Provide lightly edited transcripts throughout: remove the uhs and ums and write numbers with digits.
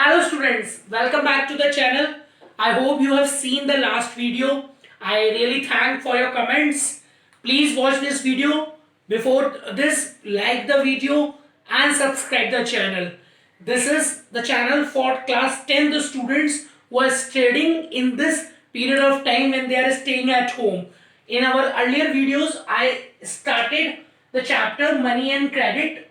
Hello students, welcome back to the channel. I hope you have seen the last video. I really thank for your comments. Please watch this video. Before this, like the video and subscribe the channel. This is the channel for class 10 the students who are studying in this period of time when they are staying at home. In our earlier videos, I started the chapter Money and Credit.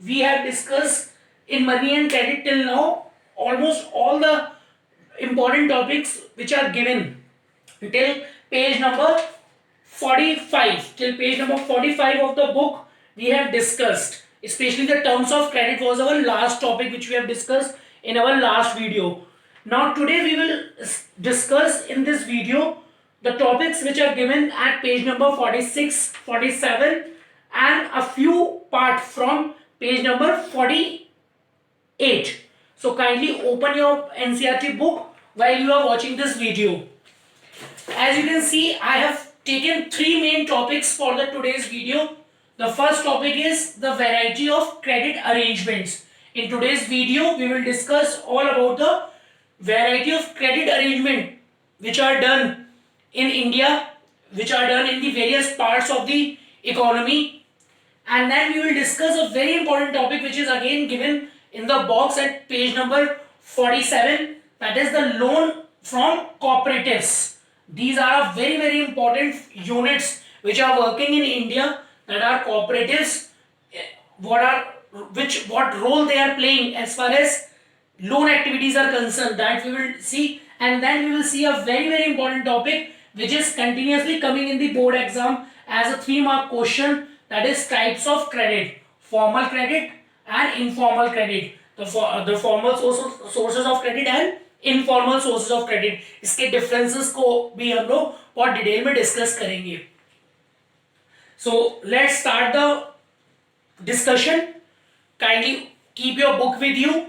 We have discussed in money and credit till now almost all the important topics which are given till page number 45. Till page number 45 of the book we have discussed, especially the terms of credit was our last topic which we have discussed in our last video. Now today we will discuss in this video the topics which are given at page number 46, 47 and a few part from page number 48. So kindly open your NCERT book while you are watching this video. As you can see, I have taken three main topics for the today's video. The first topic is the variety of credit arrangements. In today's video, we will discuss all about the variety of credit arrangement which are done in India, which are done in the various parts of the economy. And then we will discuss a very important topic which is again given in the box at page number 47, that is the loan from cooperatives. These are very important units which are working in India, that are cooperatives. What role they are playing as far as loan activities are concerned, that we will see. And then we will see a very important topic which is continuously coming in the board exam as a 3-mark question, that is types of credit, formal credit and informal credit. The formal sources of credit and informal sources of credit, इसके differences को भी हम लोग बहुत detail में discuss करेंगे. So let's start the discussion. Kindly keep your book with you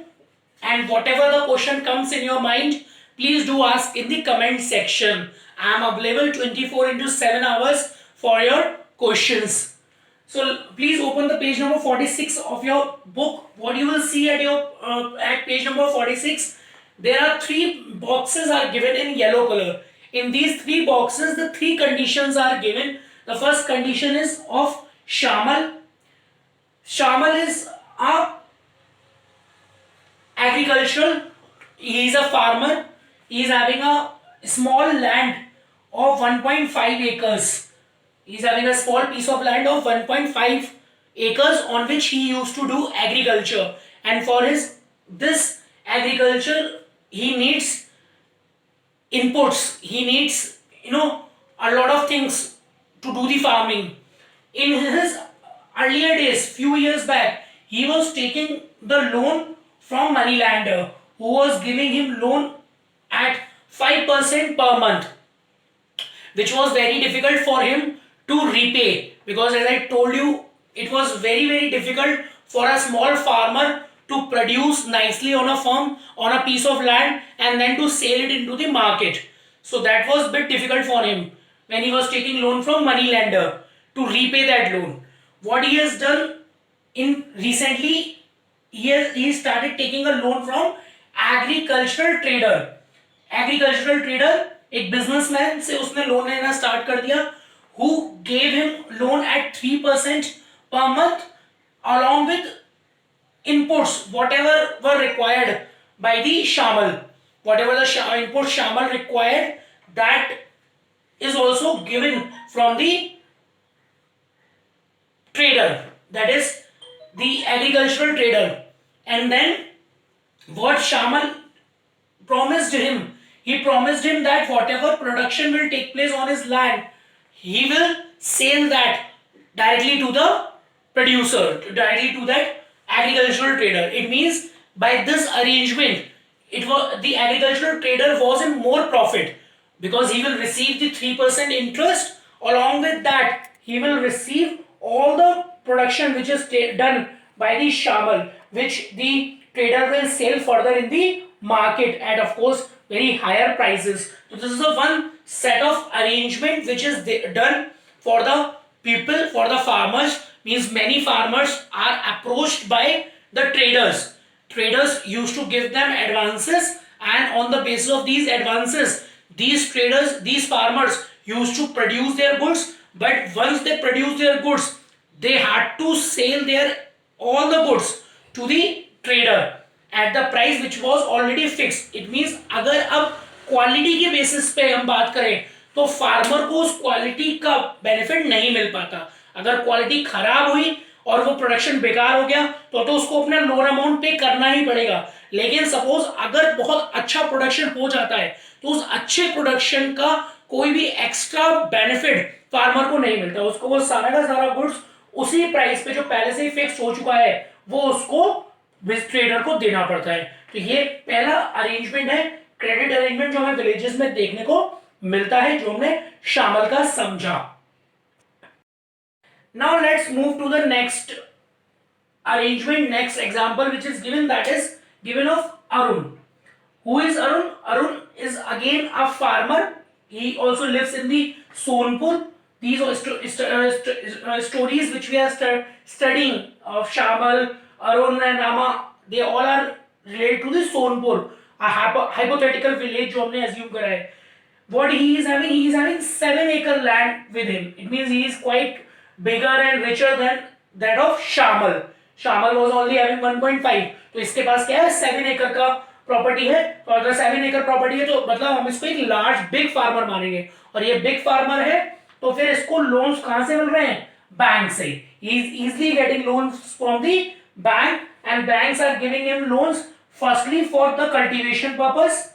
and whatever the question comes in your mind, please do ask in the comment section. I am available 24/7 hours for your questions. So please open the page number 46 of your book. What you will see at your at page number 46, there are 3 boxes are given in yellow color. In these 3 boxes, the 3 conditions are given. The first condition is of Shamal. Shamal is a agricultural. He is a farmer. He is having a small land of 1.5 acres. He is having a small piece of land of 1.5 acres on which he used to do agriculture, and for this agriculture he needs inputs, he needs a lot of things to do the farming. In his earlier days, few years back, he was taking the loan from moneylender who was giving him loan at 5% per month, which was very difficult for him to repay, because as I told you, it was very difficult for a small farmer to produce nicely on a farm, on a piece of land, and then to sell it into the market. So that was a bit difficult for him when he was taking loan from moneylender to repay that loan. What he has done in recently, he started taking a loan from agricultural trader. Agricultural trader, एक businessman से उसने loan लेना start कर दिया, who gave him loan at 3% per month along with inputs whatever were required by the Shamal. Whatever the input Shamal required, that is also given from the trader, that is the agricultural trader. And then what Shamal promised him, he promised him that whatever production will take place on his land, he will sell that directly to the producer, directly to that agricultural trader. It means by this arrangement, the agricultural trader was in more profit, because he will receive the 3% interest. Along with that, he will receive all the production which is done by the Shamal, which the trader will sell further in the market at, of course, very higher prices. So this is the one set of arrangement which is done for the people, for the farmers. Means many farmers are approached by the traders traders used to give them advances, and on the basis of these advances, these farmers used to produce their goods. But once they produce their goods, they had to sell their all the goods to the trader at the price which was already fixed. It means अगर अब quality के basis पे हम बात करें तो farmer को उस क्वालिटी का बेनिफिट नहीं मिल पाता. अगर क्वालिटी खराब हुई और वो प्रोडक्शन बेकार हो गया तो उसको अपना लोअर अमाउंट पे करना ही पड़ेगा. लेकिन सपोज अगर बहुत अच्छा प्रोडक्शन हो जाता है तो उस अच्छे प्रोडक्शन का कोई भी एक्स्ट्रा बेनिफिट फार्मर को नहीं मिलता. उसको वो सारा का सारा गुड्स उसी प्राइस पे जो पहले से ही फिक्स हो चुका है वो उसको ट्रेडर को देना पड़ता है. तो ये पहला अरेंजमेंट है, क्रेडिट अरेंजमेंट, जो हमें विलेजेस में देखने को मिलता है, जो हमने शामल का समझा. Now let's move to the next arrangement, next example which is given, that is given of Arun. Who is Arun? Arun is again a farmer. He also lives in the Sonpur. These are stories which we are studying of Shamal, Arun and Rama. They all are related to the Sonpur, a hypothetical village जो हमने assume करा है. What he is having 7-acre land with him. It means he is quite bigger and richer than that of Shamal. Shamal was only having 1.5. तो इसके पास क्या है, 7 एकड़ का प्रॉपर्टी है. तो अगर 7 एकड़ प्रॉपर्टी है तो मतलब हम इसको एक लार्ज बिग फार्मर मानेंगे. और ये बिग फार्मर है तो फिर इसको लोन्स कहां से मिल रहे हैं? बैंक से. He is easily getting loans from the bank, and banks are giving him loans firstly for the cultivation purpose.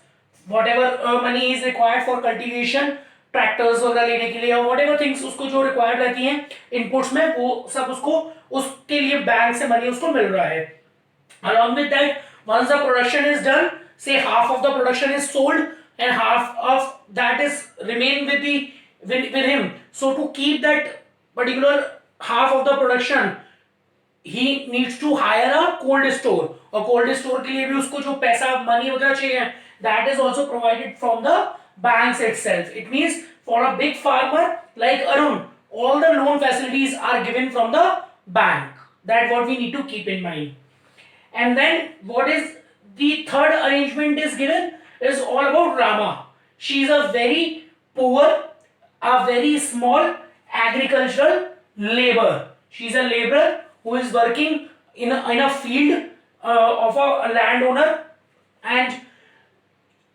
Whatever money is required for cultivation, tractors वगैरह लेने के लिए और व्हाटएवर थिंग्स उसको जो रिक्वायर्ड रहती हैं इनपुट्स में, वो सब उसको उसके लिए बैंक से मनी उसको मिल रहा है. Along with that, once the production is done, say half of the production is sold and half of that is remain with him. So to keep that particular half of the production, he needs to hire a cold store. और cold store के लिए भी उसको जो पैसा money वगैरह चाहिए, that is also provided from the banks itself. It means for a big farmer like Arun, all the loan facilities are given from the bank. That's what we need to keep in mind. And then what is the third arrangement is given is all about Rama. She is a very poor, a very small agricultural laborer. She is a laborer who is working in a field of a landowner, and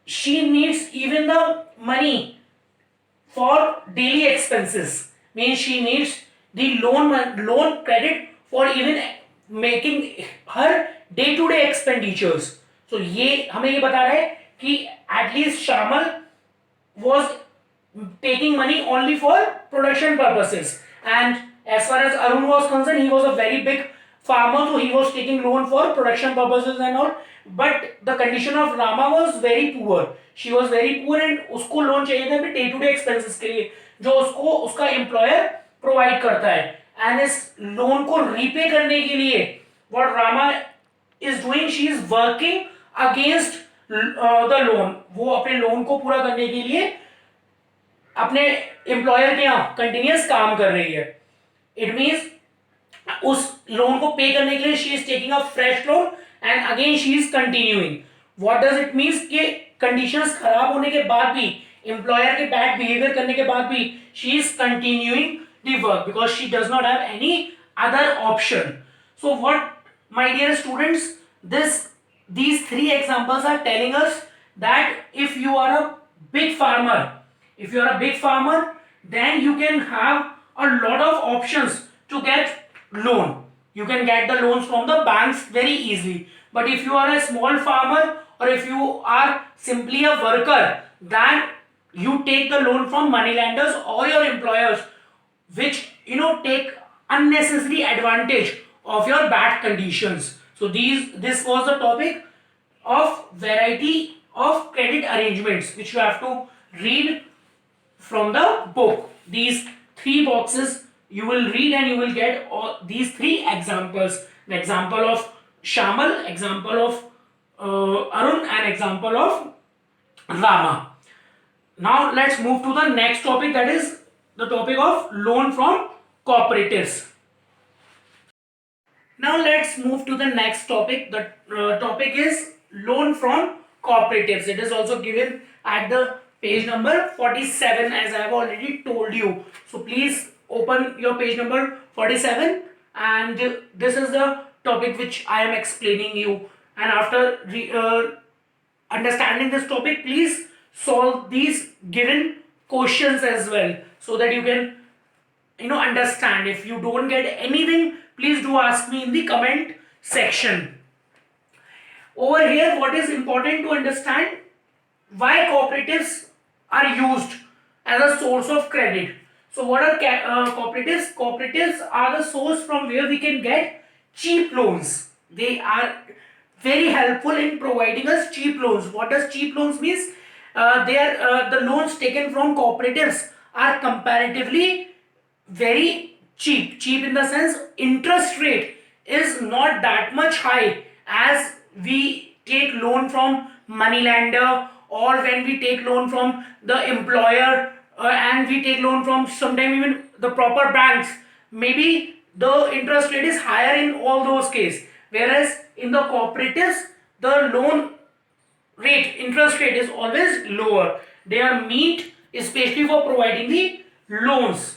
she needs even the money for daily expenses. Means she needs the loan credit for even making her day to day expenditures. So ये हमें ये बता रहा है कि at least Shamal was taking money only for production purposes, and as far as Arun was concerned, he was a very big farmer, so he was taking loan for production purposes and all. But the condition of Rama was very poor. She was very poor and उसको loan चाहिए था day to day expenses के लिए, जो उसको उसका employer provide करता है. एंड इस लोन को रीपे करने के लिए what Rama is doing, she is working against the loan. वो अपने लोन को पूरा करने के लिए अपने एम्प्लॉयर के यहाँ कंटिन्यूअस काम कर रही है. इट मींस उस लोन को पे करने के लिए she is taking a fresh loan and again she is continuing. What does it means कि कंडीशंस खराब होने के बाद भी, एम्प्लॉयर के बैड बिहेवियर करने के बाद भी, she is continuing the work because she does not have any other option. So what, my dear students, these three examples are telling us that if you are a big farmer, then you can have a lot of options to get loan. You can get the loans from the banks very easily. But if you are a small farmer or if you are simply a worker, then you take the loan from moneylenders or your employers, which take unnecessary advantage of your bad conditions. So this was the topic of variety of credit arrangements which you have to read from the book. These three boxes you will read and you will get all these three examples: the example of Shamal, example of Arun, and example of Rama. Now let's move to the next topic, that is the topic of loan from cooperatives. Now let's move to the next topic. The topic is loan from cooperatives. It is also given at the page number 47, as I have already told you. So please open your page number 47, and this is the topic which I am explaining you. And after understanding this topic, please solve these given questions as well, so that you can understand. If you don't get anything, please do ask me in the comment section. Over here, what is important to understand, why cooperatives are used as a source of credit. So what are cooperatives? Cooperatives are the source from where we can get cheap loans. They are very helpful in providing us cheap loans. What does cheap loans means? They are the loans taken from cooperatives are comparatively very cheap. Cheap in the sense interest rate is not that much high as we take loan from money lender, or when we take loan from the employer, and we take loan from sometimes even the proper banks. Maybe the interest rate is higher in all those cases, whereas in the cooperatives the loan rate, interest rate is always lower. They are meant especially for providing the loans.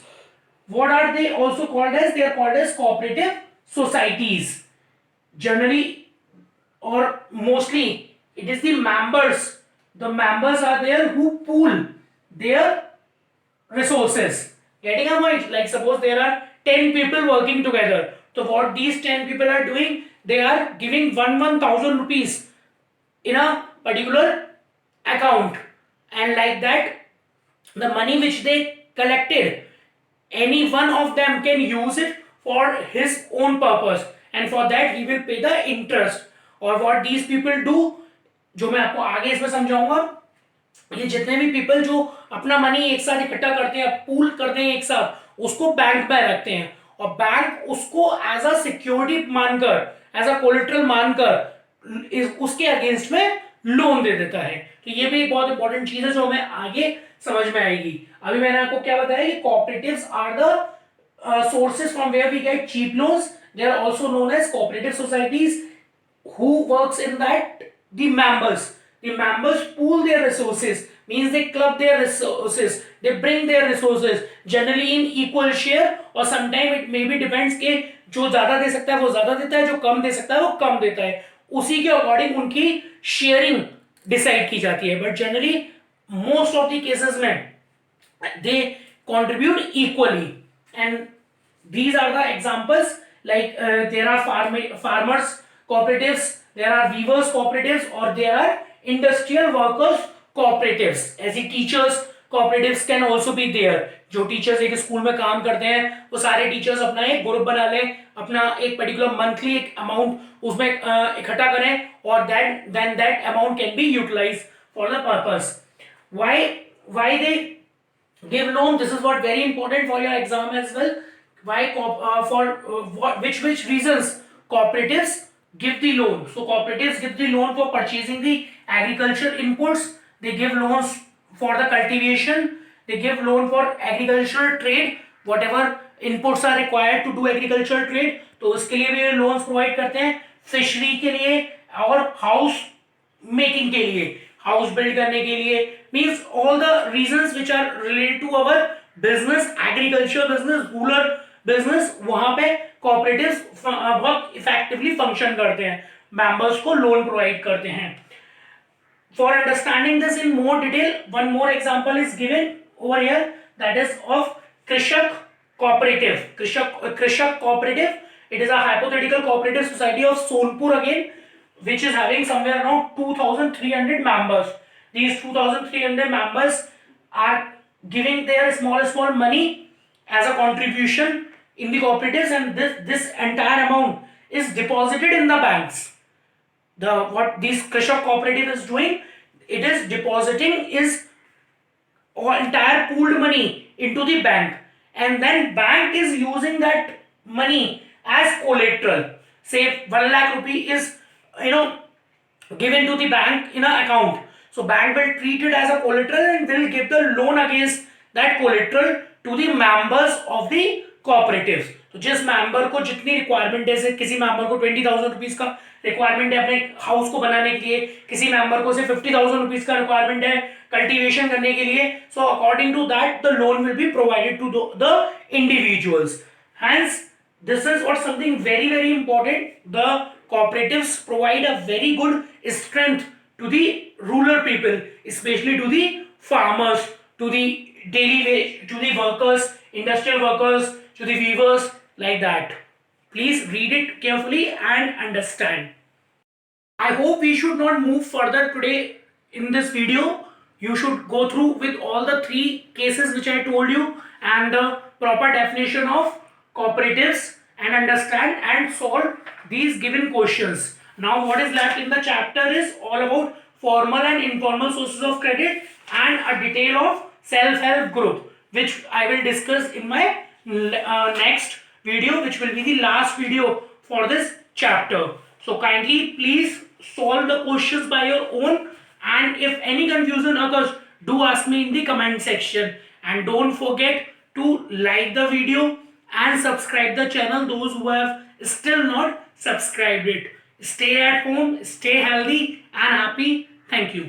What are they also called as? They are called as cooperative societies. Generally or mostly it is the members. The members are there who pool their resources. Getting a point? Like suppose there are 10 people working together. So what these 10 people are doing, they are giving 1,000 rupees in a particular account, and like that the money which they collected, any one of them can use it for his own purpose, and for that he will pay the interest. और what these people do, जो मैं आपको आगे इसमें समझाऊंगा, ये जितने भी पीपल जो अपना मनी एक साथ इकट्ठा करते हैं, पूल करते हैं एक साथ, उसको बैंक में रखते हैं, और बैंक उसको एज अ सिक्योरिटी मानकर, एज अ कोलेटरल मानकर उसके अगेंस्ट में लोन दे देता है. तो ये भी एक बहुत इंपॉर्टेंट चीज है जो हमें आगे समझ में आएगी. अभी मैंने आपको क्या बताया कि cooperatives are the sources from where we get cheap loans. They are also known as cooperative societies. Who works in that? The members. The members pool their resources, means they club their resources, they bring their resources generally in equal share, or sometimes it maybe depends के जो ज्यादा दे सकता है वो ज्यादा देता है, जो कम दे सकता है वो कम देता है, उसी के अकॉर्डिंग उनकी शेयरिंग डिसाइड की जाती है. But generally most of the cases में they contribute equally, and these are the examples. Like there are farmers cooperatives, there are weavers cooperatives, or there are industrial workers cooperatives. ऐसी teachers cooperatives can also be there. जो teachers एक school में काम करते हैं वो सारे teachers अपना एक ग्रुप बना लें, अपना एक पर्टिकुलर मंथली एक अमाउंट उसमें इकट्ठा करें, और then that amount can be utilized for the purpose. Why they give loan? This is what very important for your exam as well. Why which reasons cooperatives give the loan? So cooperatives give the loan for purchasing the agriculture inputs, they give loans for the cultivation, they give loan for agricultural trade, whatever inputs are required to do agricultural trade, तो उसके लिए भी loans provide करते हैं. Fishery के लिए और house making के लिए, हाउस बिल्ड करने के लिए, means all the reasons which are related to our business, agriculture business, rural business, वहां पे cooperatives बहुत effectively function करते हैं, members को लोन प्रोवाइड करते हैं. For understanding this in more detail, one more example is given over here, that is of Krishak Cooperative. Krishak Cooperative, it is a hypothetical cooperative society of Sonpur again, which is having somewhere around 2,300 members. These 2,300 members are giving their small money as a contribution in the cooperatives, and this entire amount is deposited in the banks. What this Krishak Cooperative is doing, it is depositing is entire pooled money into the bank, and then bank is using that money as collateral. Say 1 lakh rupee is given to the bank in an account, so bank will treat it as a collateral and will give the loan against that collateral to the members of the cooperatives. तो जिस member को जितनी requirement है, किसी member को 20,000 rupees का requirement है अपने हाउस को बनाने के लिए, किसी मेंबर को से 50,000 रुपीज का रिक्वायरमेंट है कल्टीवेशन करने के लिए, so according to that the loan will be provided to the individuals. Hence, this is what something very very important. The cooperatives provide a very good strength to the rural people, especially to the farmers, to the daily wage, to the workers, industrial workers, to the weavers, like that. Please read it carefully and understand. I hope we should not move further today in this video. You should go through with all the three cases which I told you and the proper definition of cooperatives and understand and solve these given questions. Now what is left in the chapter is all about formal and informal sources of credit and a detail of self-help group, which I will discuss in my next video, which will be the last video for this chapter. So kindly please solve the questions by your own, and if any confusion occurs, do ask me in the comment section. And don't forget to like the video and subscribe the channel, those who have still not subscribed it. Stay at home, stay healthy and happy. Thank you.